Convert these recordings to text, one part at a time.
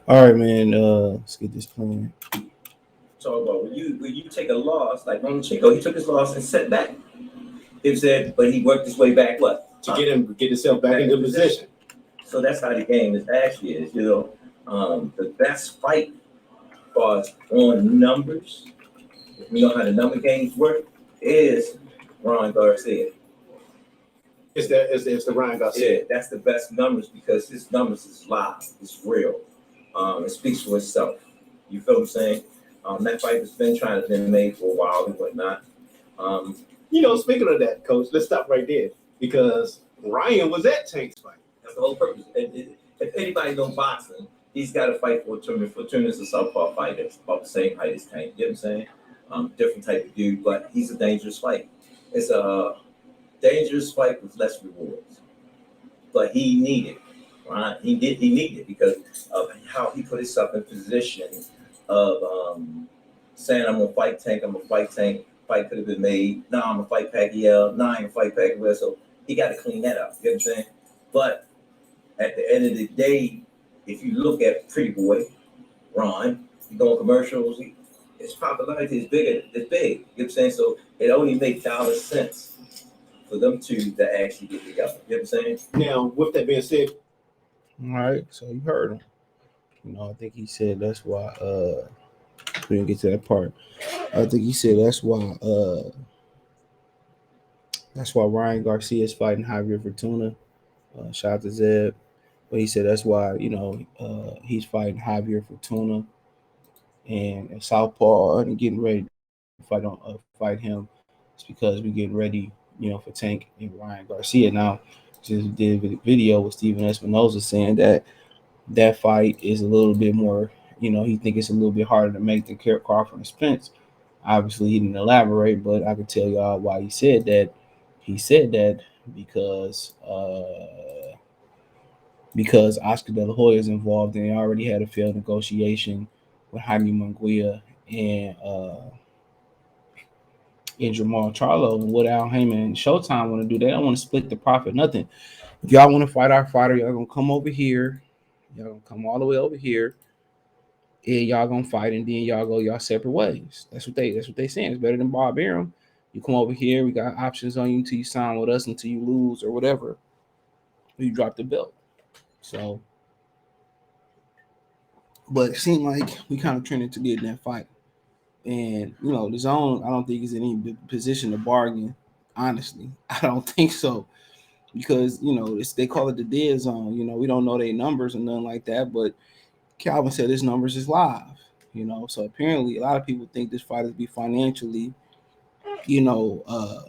All right, man. Let's get this plan. Talk about when you take a loss, like on Chico, he took his loss and set back. He said, but he worked his way back what? To get himself back into position. So that's how the game is actually is, the best fight for us on numbers, if you know how the number games work, is Ron Garcia. It's the Ryan Garcia. Yeah, that's the best numbers because his numbers is live, it's real. It speaks for itself. You feel what I'm saying? That fight has been trying to be made for a while and whatnot. Um, Speaking of that, Coach, let's stop right there because Ryan was at Tank's fight. That's the whole purpose. If anybody knows boxing, he's got to fight for a tournament. For a tournament, a southpaw fight that's about the same height as Tank. You know what I'm saying? Different type of dude, but he's a dangerous fight. It's a dangerous fight with less rewards, but he needed, right? He needed because of how he put himself in position of saying, "I'm gonna fight Tank. I'm gonna fight Tank." Fight could have been made. Nah, I'm gonna fight Pacquiao. Nah, I'm gonna fight Pacquiao. So he got to clean that up. You know what I'm saying? But at the end of the day, if you look at Pretty Boy, Ron, he go on commercials, his popularity is bigger. It's big. You know what I'm saying? So it only makes dollar sense for them two to actually get together. You know what I'm saying? Now, with that being said, All right, so you heard him. I think he said that's why. We didn't get to that part. I think he said that's why Ryan Garcia is fighting Javier Fortuna. Shout out to Zeb. But he said that's why he's fighting Javier Fortuna and Southpaw and getting ready to fight him. It's because we're getting ready, for Tank and Ryan Garcia. Now, just did a video with Steven Espinoza saying that fight is a little bit more. He think it's a little bit harder to make than Crawford and Spence. Obviously, he didn't elaborate, but I could tell y'all why he said that. He said that because Oscar De La Hoya is involved, and they already had a failed negotiation with Jaime Munguia and Jamal Charlo. And what Al Heyman and Showtime want to do, they don't want to split the profit, nothing. If y'all want to fight our fighter, y'all gonna come over here. Y'all gonna come all the way over here, and y'all gonna fight, and then y'all go y'all separate ways. That's what they saying. It's better than Bob Arum. You come over here, we got options on you until you sign with us, until you lose or whatever. You drop the belt. So, but it seemed like we kind of trended to get in that fight. And the zone, I don't think is in any position to bargain. Honestly, I don't think so because they call it the dead zone. We don't know their numbers and nothing like that. But Calvin said his numbers is live. So apparently a lot of people think this fight is be financially, you know, uh,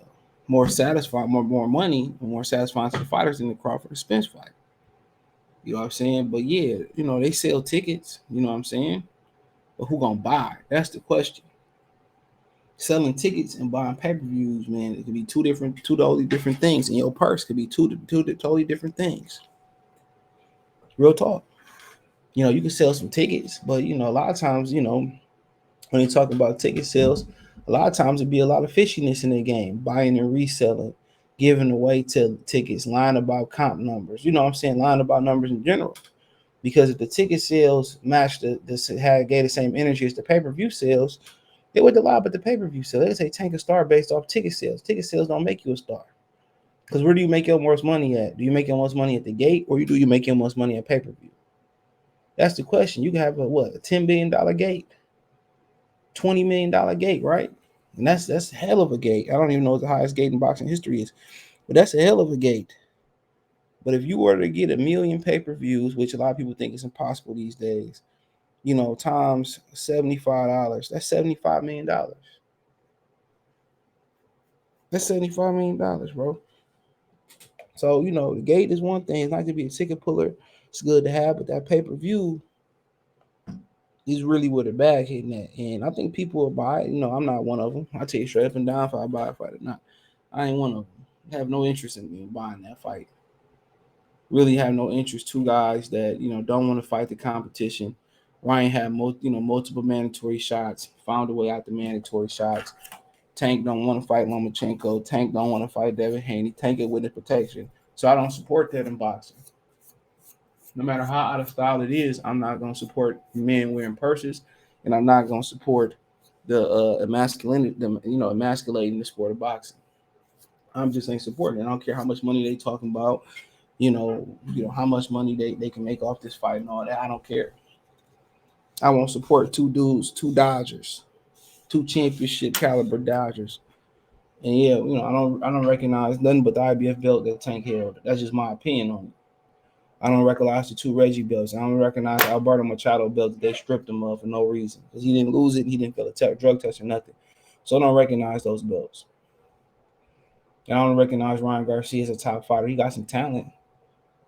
more satisfying, more money, and more satisfying to the fighters than the Crawford Spence fight. You know what I'm saying? But yeah, they sell tickets. You know what I'm saying? But who gonna buy? That's the question. Selling tickets and buying pay-per-views, man, it could be two totally different things, and your purse could be two totally different things. Real talk. You can sell some tickets, but a lot of times, when you talk about ticket sales, a lot of times it'd be a lot of fishiness in the game, buying and reselling, giving away tickets, lying about comp numbers. You know what I'm saying? Lying about numbers in general. Because if the ticket sales matched gave the same energy as the pay-per-view sales, they would lie about the pay-per-view sales. They say tank a star based off ticket sales. Ticket sales don't make you a star. Because where do you make your most money at? Do you make your most money at the gate, or do you make your most money at pay-per-view? That's the question. You can have a $10 billion gate, $20 million gate, right? And that's a hell of a gate. I don't even know what the highest gate in boxing history is, but that's a hell of a gate. But if you were to get a million pay-per-views, which a lot of people think is impossible these days, times $75, that's $75 million. That's $75 million, bro. So, the gate is one thing. It's not to be a ticket puller. It's good to have, but that pay-per-view is really where the bag hitting at. And I think people will buy it. I'm not one of them. I tell you straight up and down if I buy a fight or not. I ain't one of them. I have no interest in buying that fight. Really have no interest. Two guys that, don't want to fight the competition. Ryan had multiple mandatory shots, found a way out the mandatory shots. Tank don't want to fight Lomachenko. Tank don't want to fight Devin Haney. Tank it with the protection. So I don't support that in boxing. No matter how out of style it is, I'm not gonna support men wearing purses, and I'm not gonna support the emasculating the sport of boxing. I'm just ain't supporting it. I don't care how much money they talking about, how much money they can make off this fight and all that. I don't care. I won't support two dudes, two Dodgers, two championship caliber Dodgers. And yeah, I don't recognize nothing but the IBF belt that Tank held. That's just my opinion on it. I don't recognize the two Reggie belts. I don't recognize the Alberto Machado belt that they stripped him of for no reason. Because he didn't lose it. He didn't feel a drug test or nothing. So I don't recognize those belts. And I don't recognize Ryan Garcia as a top fighter. He got some talent.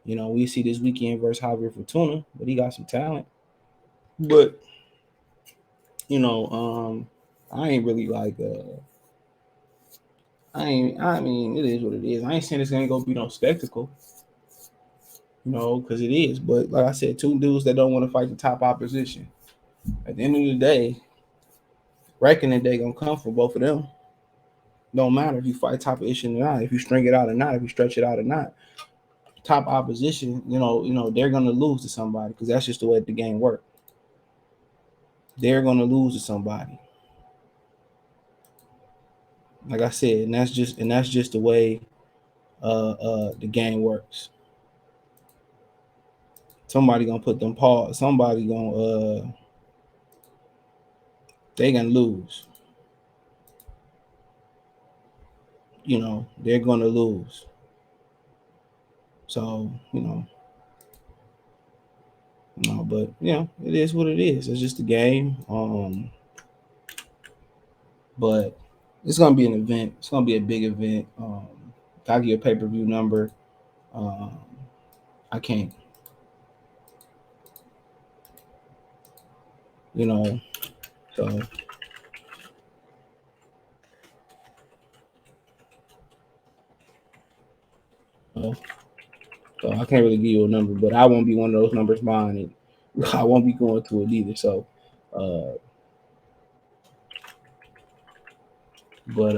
We see this weekend versus Javier Fortuna, but he got some talent. But, I ain't really like I mean, it is what it is. I ain't saying it's gonna go be no spectacle, because it is. But like I said, two dudes that don't want to fight the top opposition. At the end of the day, reckoning day gonna come for both of them. Don't matter if you fight top position or not, if you string it out or not, if you stretch it out or not. Top opposition, they're gonna lose to somebody because that's just the way the game works. They're gonna lose to somebody. Like I said, and that's just the way the game works. Somebody gonna put them paws. Somebody gonna they gonna lose. They're gonna lose. So but it is what it is. It's just a game. But it's gonna be an event. It's gonna be a big event. I'll give you a pay-per-view number. Um, I can't. You know, so uh, so I can't really give you a number, but I won't be one of those numbers buying it. I won't be going to it either. So, uh, but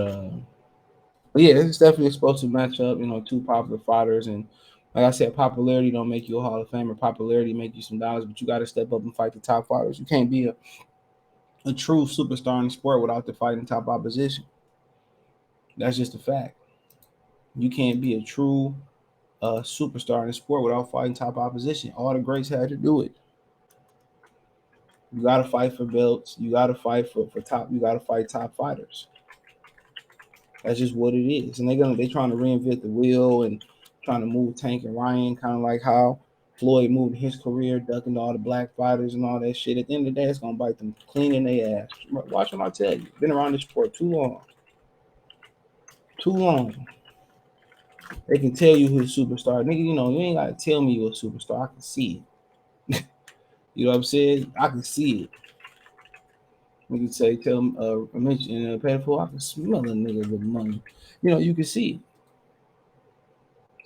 yeah, it's definitely supposed to match up. Two popular fighters, and like I said, popularity don't make you a Hall of Famer. Popularity make you some dollars, but you got to step up and fight the top fighters. You can't be a true superstar in the sport without the fighting top opposition. That's just a fact. You can't be a true superstar in the sport without fighting top opposition. All the greats had to do it. You got to fight for belts. You got to fight for top. You got to fight top fighters. That's just what it is. And they trying to reinvent the wheel and trying to move Tank and Ryan, kind of like how Floyd moved his career, ducking all the black fighters and all that shit. At the end of the day, it's gonna bite them clean in their ass. Watch what I tell you. Been around this sport too long. Too long. They can tell you who's a superstar. Nigga, you ain't gotta tell me you're a superstar. I can see it. You know what I'm saying? I can see it. You can say, tell them, mention Pediful, I can smell a nigga with money. You can see it.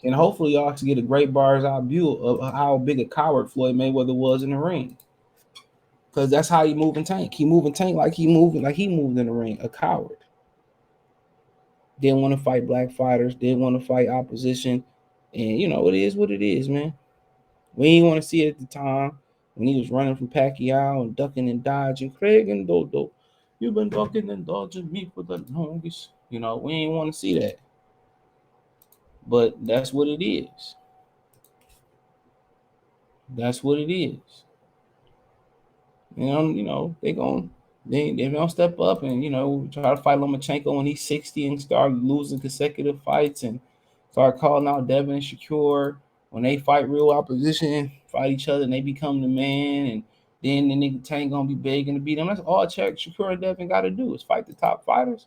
And hopefully y'all can get a great bird's eye view of how big a coward Floyd Mayweather was in the ring. Because that's how he moving Tank. He moving Tank like he moved in the ring. A coward. Didn't want to fight black fighters. Didn't want to fight opposition. And it is what it is, man. We didn't want to see it at the time when he was running from Pacquiao and ducking and dodging. Craig and Dodo, you've been ducking and dodging me for the longest. We didn't want to see that. But that's what it is. That's what it is. They don't step up and try to fight Lomachenko when he's 60 and start losing consecutive fights and start calling out Devin and Shakur when they fight real opposition, fight each other and they become the man, and then the nigga Tank gonna be begging to beat them. That's all Shakur and Devin gotta do is fight the top fighters.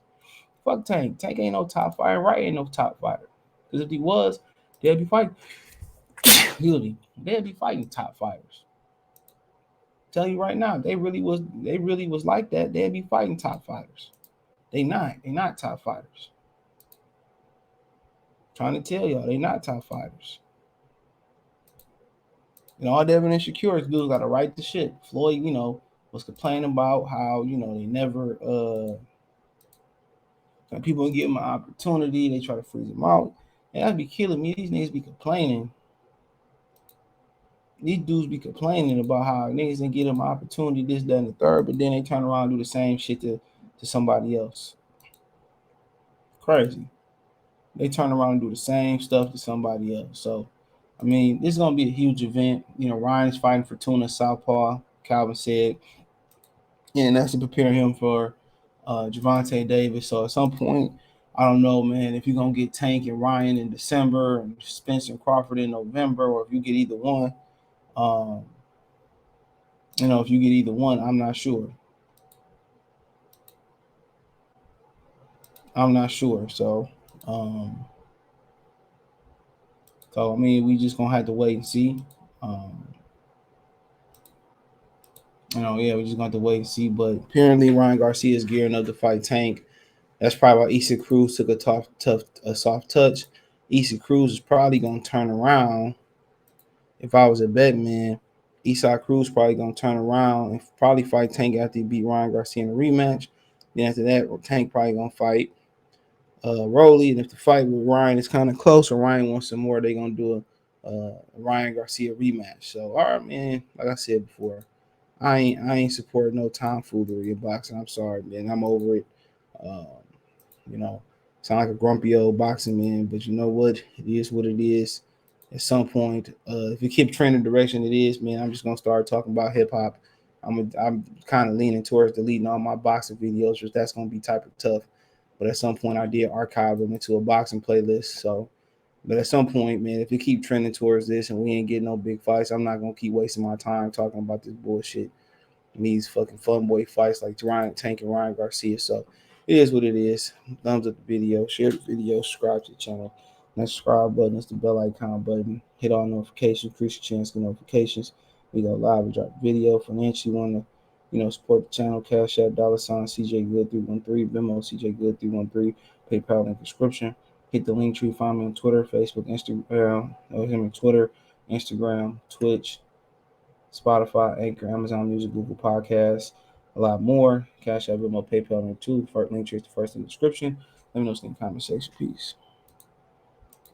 Fuck Tank. Tank ain't no top fighter. Wright ain't no top fighter. Because if he was, they'd be fighting. They'd be fighting top fighters. Tell you right now, they really was like that, they'd be fighting top fighters. They not top fighters. Trying to tell y'all, they not top fighters. And all Devin and Shakur's dudes got to write the shit. Floyd, was complaining about how they never people give him an opportunity, they try to freeze him out. And that'd be killing me. These niggas be complaining these dudes be complaining about how niggas didn't get them opportunity, this, that, and the third, but then they turn around and do the same shit to somebody else. Crazy. They turn around and do the same stuff to somebody else. So, I mean, this is gonna be a huge event. You know, Ryan is fighting for Tuna Southpaw. Calvin said, and that's to prepare him for Gervonta Davis. So at some point, I don't know, man, if you're gonna get Tank and Ryan in December and Spencer and Crawford in November, or if you get either one. Um, if you get either one, I'm not sure. I'm not sure. Um, so I mean, we just gonna have to wait and see. Um, yeah, we just gonna have to wait and see. But apparently, Ryan Garcia is gearing up to fight Tank. That's probably why Issa Cruz took a soft touch. Issa Cruz is probably gonna turn around. If I was a bet man, Issa Cruz probably gonna turn around and probably fight Tank after he beat Ryan Garcia in a rematch. Then after that, Tank probably gonna fight Rolly, and if the fight with Ryan is kind of close or Ryan wants some more, they're gonna do a Ryan Garcia rematch. So, all right, man. Like I said before, I ain't supporting no tomfoolery in boxing. I'm sorry, man. I'm over it. Um, you know, sound like a grumpy old boxing man, but you know what? It is what it is. At some point, if you keep trending the direction it is, man, I'm just gonna start talking about hip hop. I'm kind of leaning towards deleting all my boxing videos, which that's gonna be type of tough. But at some point, I did archive them into a boxing playlist. So, but at some point, man, if you keep trending towards this and we ain't getting no big fights, I'm not gonna keep wasting my time talking about this bullshit and these fucking fun boy fights like Ryan Tank and Ryan Garcia. So it is what it is. Thumbs up the video, share the video, subscribe to the channel. That subscribe button is the bell icon button. Hit all notifications, increase your chance to get notifications. We go live, we drop video. Financially want to, support the channel. Cash App, $ CJ Good 313, Venmo CJ Good 313, PayPal link description. Hit the link tree. Find me on Twitter, Facebook, Instagram. Twitter, Instagram, Twitch, Spotify, Anchor, Amazon Music, Google Podcasts, a lot more. Cash App, Venmo, PayPal, and two. Link tree is the first in the description. Let me know in the comment section. Peace.